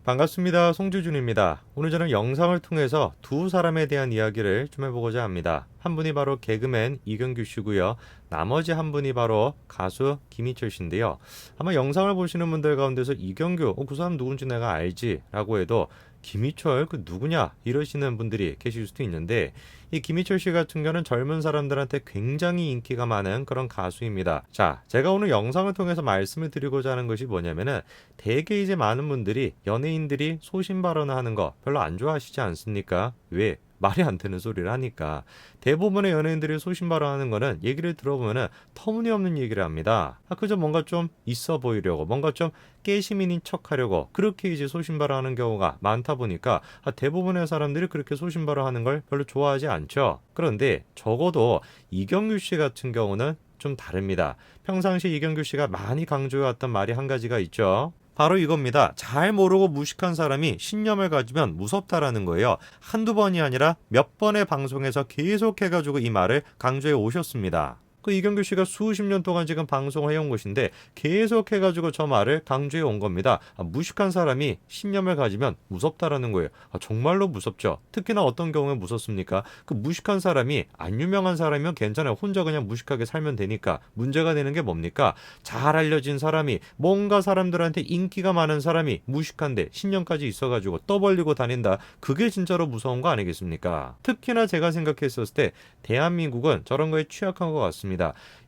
반갑습니다. 송주준입니다. 오늘 저는 영상을 통해서 두 사람에 대한 이야기를 좀 해보고자 합니다. 한 분이 바로 개그맨 이경규 씨고요. 나머지 한 분이 바로 가수 김희철 씨인데요. 아마 영상을 보시는 분들 가운데서 이경규, 그 사람 누군지 내가 알지 라고 해도 김희철 그 누구냐 이러시는 분들이 계실 수도 있는데, 이 김희철 씨 같은 경우는 젊은 사람들한테 굉장히 인기가 많은 그런 가수입니다. 자, 제가 오늘 영상을 통해서 말씀을 드리고자 하는 것이 뭐냐면은, 대개 이제 많은 분들이 연예인들이 소신 발언을 하는 거 별로 안 좋아하시지 않습니까? 왜? 말이 안 되는 소리를 하니까. 대부분의 연예인들이 소신 발언하는 거는 얘기를 들어보면은 터무니없는 얘기를 합니다. 그저 뭔가 좀 있어 보이려고, 뭔가 좀 깨시민인 척 하려고 그렇게 이제 소신 발언하는 경우가 많다 보니까 대부분의 사람들이 그렇게 소신 발언하는 걸 별로 좋아하지 않죠. 그런데 적어도 이경규 씨 같은 경우는 좀 다릅니다. 평상시 이경규 씨가 많이 강조해왔던 말이 한 가지가 있죠. 바로 이겁니다. 잘 모르고 무식한 사람이 신념을 가지면 무섭다라는 거예요. 한두 번이 아니라 몇 번의 방송에서 계속 해가지고 이 말을 강조해 오셨습니다. 그 이경규 씨가 수십 년 동안 지금 방송을 해온 것인데 계속 해가지고 저 말을 강조해 온 겁니다. 무식한 사람이 신념을 가지면 무섭다라는 거예요. 정말로 무섭죠. 특히나 어떤 경우에 무섭습니까? 그 무식한 사람이 안 유명한 사람이면 괜찮아요. 혼자 그냥 무식하게 살면 되니까. 문제가 되는 게 뭡니까? 잘 알려진 사람이, 뭔가 사람들한테 인기가 많은 사람이 무식한데 신념까지 있어가지고 떠벌리고 다닌다. 그게 진짜로 무서운 거 아니겠습니까? 특히나 제가 생각했었을 때 대한민국은 저런 거에 취약한 것 같습니다.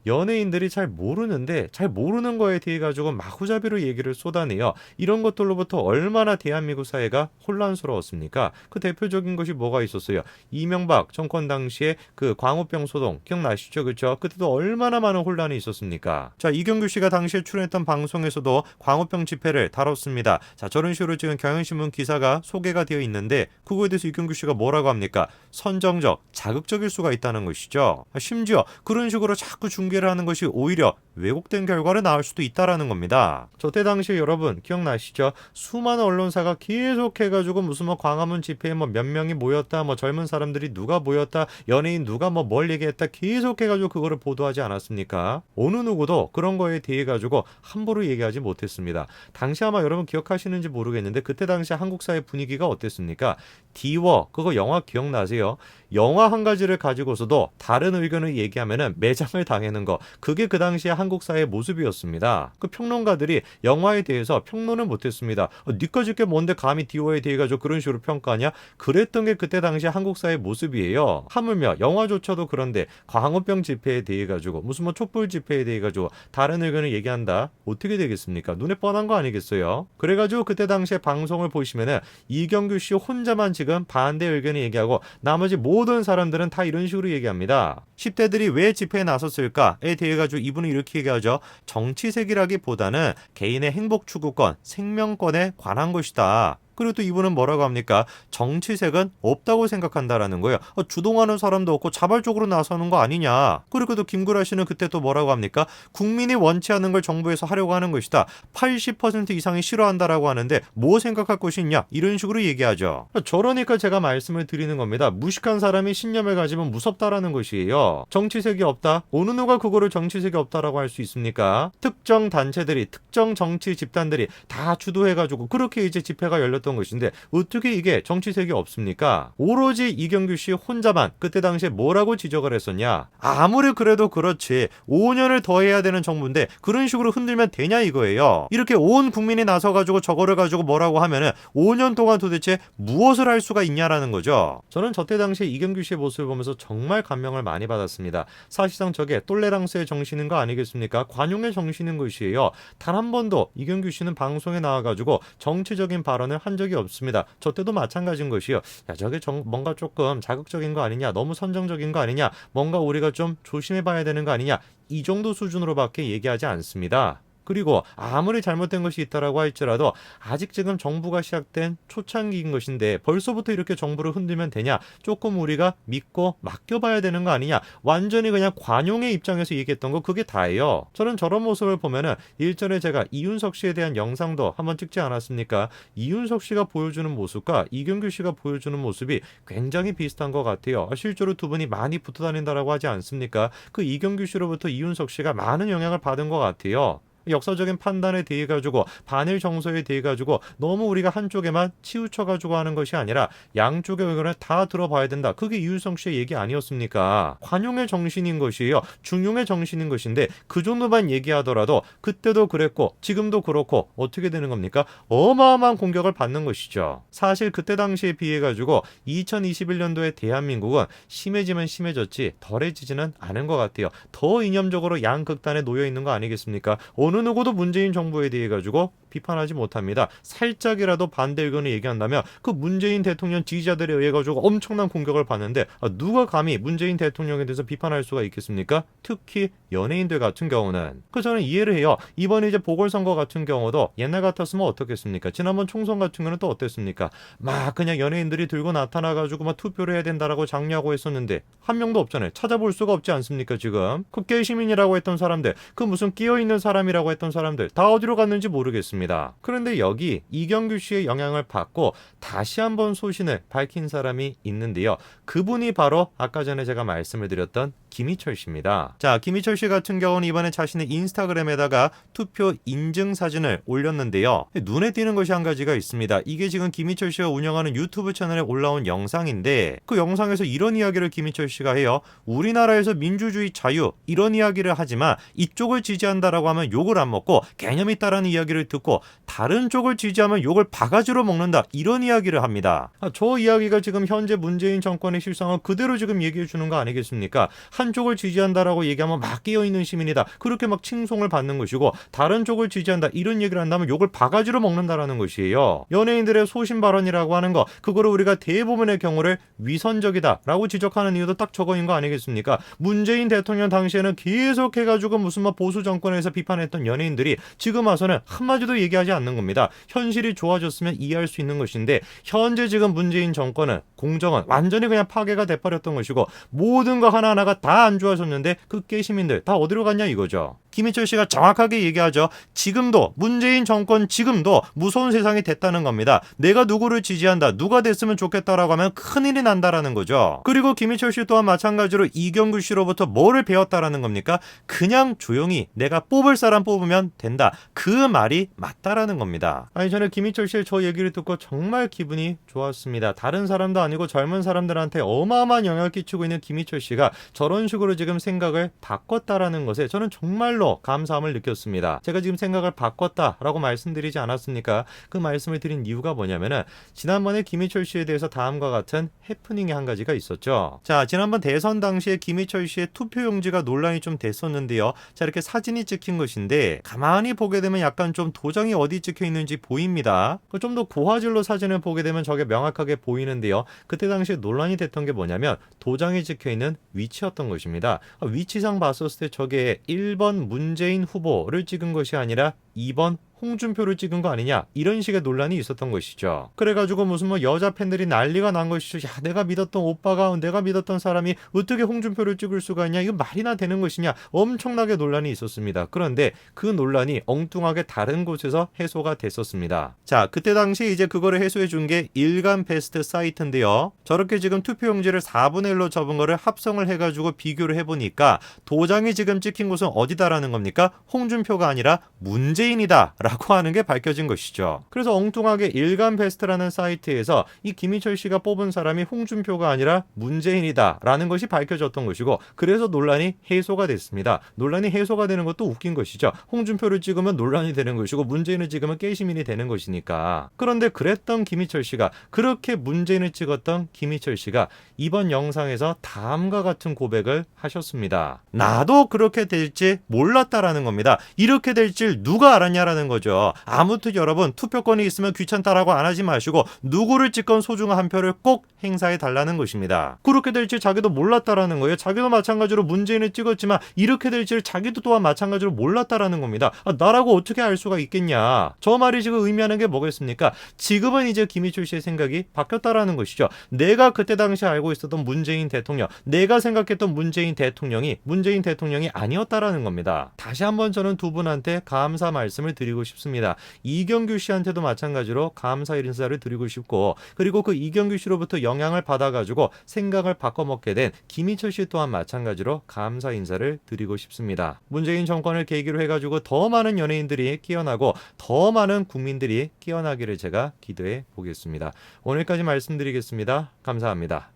연예인들이 잘 모르는데, 잘 모르는 거에 대해 가지고 마구잡이로 얘기를 쏟아내요. 이런 것들로부터 얼마나 대한민국 사회가 혼란스러웠습니까? 그 대표적인 것이 뭐가 있었어요? 이명박 정권 당시에 그 광우병 소동 기억나시죠? 그렇죠? 그때도 얼마나 많은 혼란이 있었습니까? 자, 이경규 씨가 당시에 출연했던 방송에서도 광우병 집회를 다뤘습니다. 자, 저런 식으로 지금 경향신문 기사가 소개가 되어 있는데, 그거에 대해서 이경규 씨가 뭐라고 합니까? 선정적, 자극적일 수가 있다는 것이죠. 심지어 그런 식으로 자꾸 중계를 하는 것이 오히려 왜곡된 결과를 낳을 수도 있다라는 겁니다. 저때 당시에 여러분 기억나시죠? 수많은 언론사가 계속해가지고 무슨 광화문 집회에 몇 명이 모였다, 젊은 사람들이 누가 모였다, 연예인 누가 뭘 얘기했다, 계속해가지고 그거를 보도하지 않았습니까? 어느 누구도 그런 거에 대해 가지고 함부로 얘기하지 못했습니다. 당시 아마 여러분 기억하시는지 모르겠는데, 그때 당시 한국 사회 분위기가 어땠습니까? 디워, 그거 영화 기억나세요? 영화 한 가지를 가지고서도 다른 의견을 얘기하면은 매장을 당하는 거, 그게 그 당시에 한국 사회의 모습이었습니다. 그 평론가들이 영화에 대해서 평론을 못했습니다. 니꺼질 게 뭔데 감히 디오에 대해 가지고 그런 식으로 평가하냐? 그랬던 게 그때 당시 한국 사회의 모습이에요. 하물며 영화조차도 그런데 광우병 집회에 대해 가지고 무슨 촛불 집회에 대해 가지고 다른 의견을 얘기한다? 어떻게 되겠습니까? 눈에 뻔한 거 아니겠어요? 그래가지고 그때 당시에 방송을 보시면은 이경규 씨 혼자만 지금 반대 의견을 얘기하고 나머지 모든 사람들은 다 이런 식으로 얘기합니다. 10대들이 왜 집회에 나섰을까에 대해 가지고 이분은 이렇게 얘기하죠. 정치색이라기보다는 개인의 행복 추구권, 생명권에 관한 것이다. 그리고 또 이분은 뭐라고 합니까? 정치색은 없다고 생각한다라는 거예요. 주동하는 사람도 없고 자발적으로 나서는 거 아니냐. 그리고 또 김구라 씨는 그때 또 뭐라고 합니까? 국민이 원치 않는 걸 정부에서 하려고 하는 것이다. 80% 이상이 싫어한다라고 하는데 뭐 생각할 것이 있냐? 이런 식으로 얘기하죠. 저러니까 제가 말씀을 드리는 겁니다. 무식한 사람이 신념을 가지면 무섭다라는 것이에요. 정치색이 없다? 어느 누가 그거를 정치색이 없다라고 할 수 있습니까? 특정 단체들이, 특정 정치 집단들이 다 주도해가지고 그렇게 이제 집회가 열렸던 것인데, 어떻게 이게 정치색이 없습니까? 오로지 이경규 씨 혼자만 그때 당시에 뭐라고 지적을 했었냐? 아무리 그래도 그렇지 5년을 더 해야 되는 정부인데 그런 식으로 흔들면 되냐 이거예요. 이렇게 온 국민이 나서가지고 저거를 가지고 뭐라고 하면은 5년 동안 도대체 무엇을 할 수가 있냐라는 거죠. 저는 저때 당시에 이경규 씨의 모습을 보면서 정말 감명을 많이 받았습니다. 사실상 저게 똘레랑스의 정신인 거 아니겠습니까? 관용의 정신인 것이에요. 단 한 번도 이경규 씨는 방송에 나와가지고 정치적인 발언을 한 적이 없습니다. 저 때도 마찬가지인 것이요. 야, 저게 뭔가 조금 자극적인 거 아니냐, 너무 선정적인 거 아니냐, 뭔가 우리가 좀 조심해봐야 되는 거 아니냐, 이 정도 수준으로밖에 얘기하지 않습니다. 그리고 아무리 잘못된 것이 있다라고 할지라도 아직 지금 정부가 시작된 초창기인 것인데 벌써부터 이렇게 정부를 흔들면 되냐? 조금 우리가 믿고 맡겨봐야 되는 거 아니냐? 완전히 그냥 관용의 입장에서 얘기했던 거 그게 다예요. 저는 저런 모습을 보면은 일전에 제가 이윤석 씨에 대한 영상도 한번 찍지 않았습니까? 이윤석 씨가 보여주는 모습과 이경규 씨가 보여주는 모습이 굉장히 비슷한 것 같아요. 실제로 두 분이 많이 붙어 다닌다라고 하지 않습니까? 그 이경규 씨로부터 이윤석 씨가 많은 영향을 받은 것 같아요. 역사적인 판단에 대해 가지고 반일 정서에 대해 가지고 너무 우리가 한쪽에만 치우쳐 가지고 하는 것이 아니라 양쪽의 의견을 다 들어봐야 된다. 그게 이율성 씨의 얘기 아니었습니까? 관용의 정신인 것이에요. 중용의 정신인 것인데 그 정도만 얘기하더라도 그때도 그랬고 지금도 그렇고 어떻게 되는 겁니까? 어마어마한 공격을 받는 것이죠. 사실 그때 당시에 비해 가지고 2021년도에 대한민국은 심해지면 심해졌지 덜해지지는 않은 것 같아요. 더 이념적으로 양극단에 놓여 있는 거 아니겠습니까? 어느 누구도 문재인 정부에 대해 가지고 비판하지 못합니다. 살짝이라도 반대 의견을 얘기한다면 그 문재인 대통령 지지자들에 의해 가지고 엄청난 공격을 받는데 누가 감히 문재인 대통령에 대해서 비판할 수가 있겠습니까? 특히 연예인들 같은 경우는 저는 이해를 해요. 이번에 이제 보궐선거 같은 경우도 옛날 같았으면 어떻겠습니까? 지난번 총선 같은 경우는 또 어땠습니까? 막 그냥 연예인들이 들고 나타나가지고 막 투표를 해야 된다라고 장려하고 했었는데 한 명도 없잖아요. 찾아볼 수가 없지 않습니까? 지금 국회 시민이라고 했던 사람들, 그 무슨 끼어있는 사람이라고 했던 사람들 다 어디로 갔는지 모르겠습니다. 그런데 여기 이경규 씨의 영향을 받고 다시 한번 소신을 밝힌 사람이 있는데요. 그분이 바로 아까 전에 제가 말씀을 드렸던 김희철 씨입니다. 자, 김희철 씨 같은 경우는 이번에 자신의 인스타그램에다가 투표 인증 사진을 올렸는데요. 눈에 띄는 것이 한 가지가 있습니다. 이게 지금 김희철 씨가 운영하는 유튜브 채널에 올라온 영상인데 그 영상에서 이런 이야기를 김희철 씨가 해요. 우리나라에서 민주주의 자유 이런 이야기를 하지만 이쪽을 지지한다라고 하면 욕을 안 먹고 개념 있다라는 이야기를 듣고 다른 쪽을 지지하면 욕을 바가지로 먹는다 이런 이야기를 합니다. 저 이야기가 지금 현재 문재인 정권의 실상을 그대로 지금 얘기해 주는 거 아니겠습니까? 한쪽을 지지한다라고 얘기하면 막 끼어있는 시민이다. 그렇게 막 칭송을 받는 것이고 다른 쪽을 지지한다. 이런 얘기를 한다면 욕을 바가지로 먹는다라는 것이에요. 연예인들의 소신 발언이라고 하는 거 그거를 우리가 대부분의 경우를 위선적이다라고 지적하는 이유도 딱 저거인 거 아니겠습니까? 문재인 대통령 당시에는 계속해가지고 무슨 뭐 보수 정권에서 비판했던 연예인들이 지금 와서는 한마디도 얘기하지 않는 겁니다. 현실이 좋아졌으면 이해할 수 있는 것인데 현재 지금 문재인 정권은 공정은 완전히 그냥 파괴가 돼버렸던 것이고 모든 거 하나하나가 다 안 좋아졌는데 그 깨시민들 다 어디로 갔냐 이거죠. 김희철 씨가 정확하게 얘기하죠. 지금도 문재인 정권 지금도 무서운 세상이 됐다는 겁니다. 내가 누구를 지지한다. 누가 됐으면 좋겠다라고 하면 큰일이 난다라는 거죠. 그리고 김희철 씨 또한 마찬가지로 이경규 씨로부터 뭐를 배웠다라는 겁니까? 그냥 조용히 내가 뽑을 사람 뽑으면 된다. 그 말이 맞다라는 겁니다. 아니 저는 김희철 씨의 저 얘기를 듣고 정말 기분이 좋았습니다. 다른 사람도 아니고 젊은 사람들한테 어마어마한 영향을 끼치고 있는 김희철 씨가 저런 식으로 지금 생각을 바꿨다라는 것에 저는 정말로 감사함을 느꼈습니다. 제가 지금 생각을 바꿨다라고 말씀드리지 않았습니까? 그 말씀을 드린 이유가 뭐냐면은 지난번에 김희철 씨에 대해서 다음과 같은 해프닝이 한 가지가 있었죠. 자, 지난번 대선 당시에 김희철 씨의 투표용지가 논란이 좀 됐었는데요. 자, 이렇게 사진이 찍힌 것인데 가만히 보게 되면 약간 좀 도장이 어디 찍혀 있는지 보입니다. 좀 더 고화질로 사진을 보게 되면 저게 명확하게 보이는데요. 그때 당시에 논란이 됐던 게 뭐냐면 도장이 찍혀 있는 위치였던 것입니다. 위치상 봤었을 때 저게 1번 문재인 후보를 찍은 것이 아니라 2번 홍준표를 찍은 거 아니냐 이런 식의 논란이 있었던 것이죠. 그래가지고 무슨 뭐 여자 팬들이 난리가 난 것이죠. 야 내가 믿었던 오빠가 내가 믿었던 사람이 어떻게 홍준표를 찍을 수가 있냐 이거 말이나 되는 것이냐 엄청나게 논란이 있었습니다. 그런데 그 논란이 엉뚱하게 다른 곳에서 해소가 됐었습니다. 자 그때 당시 이제 그거를 해소해 준 게 일간베스트 사이트인데요. 저렇게 지금 투표용지를 4분의 1로 접은 거를 합성을 해가지고 비교를 해보니까 도장이 지금 찍힌 곳은 어디다라는 겁니까? 홍준표가 아니라 문재인이다 라고 하는 게 밝혀진 것이죠. 그래서 엉뚱하게 일간베스트라는 사이트에서 이 김희철 씨가 뽑은 사람이 홍준표가 아니라 문재인이다 라는 것이 밝혀졌던 것이고 그래서 논란이 해소가 됐습니다. 논란이 해소가 되는 것도 웃긴 것이죠. 홍준표를 찍으면 논란이 되는 것이고 문재인을 찍으면 깨시민이 되는 것이니까. 그런데 그랬던 김희철 씨가 그렇게 문재인을 찍었던 김희철 씨가 이번 영상에서 다음과 같은 고백을 하셨습니다. 나도 그렇게 될지 몰랐다라는 겁니다. 이렇게 될 줄 누가 알았냐라는 거죠. 아무튼 여러분 투표권이 있으면 귀찮다라고 안 하지 마시고 누구를 찍건 소중한 한 표를 꼭 행사해 달라는 것입니다. 그렇게 될지 자기도 몰랐다라는 거예요. 자기도 마찬가지로 문재인을 찍었지만 이렇게 될지 자기도 또한 마찬가지로 몰랐다라는 겁니다. 나라고 어떻게 알 수가 있겠냐. 저 말이 지금 의미하는 게 뭐겠습니까? 지금은 이제 김희철 씨의 생각이 바뀌었다라는 것이죠. 내가 그때 당시 알고 있었던 문재인 대통령, 내가 생각했던 문재인 대통령이 아니었다라는 겁니다. 다시 한번 저는 두 분한테 감사 말씀 말씀을 드리고 싶습니다. 이경규 씨한테도 마찬가지로 감사 인사를 드리고 싶고, 그리고 그 이경규 씨로부터 영향을 받아가지고 생각을 바꿔먹게 된 김희철 씨 또한 마찬가지로 감사 인사를 드리고 싶습니다. 문재인 정권을 계기로 해가지고 더 많은 연예인들이 깨어나고 더 많은 국민들이 깨어나기를 제가 기도해 보겠습니다. 오늘까지 말씀드리겠습니다. 감사합니다.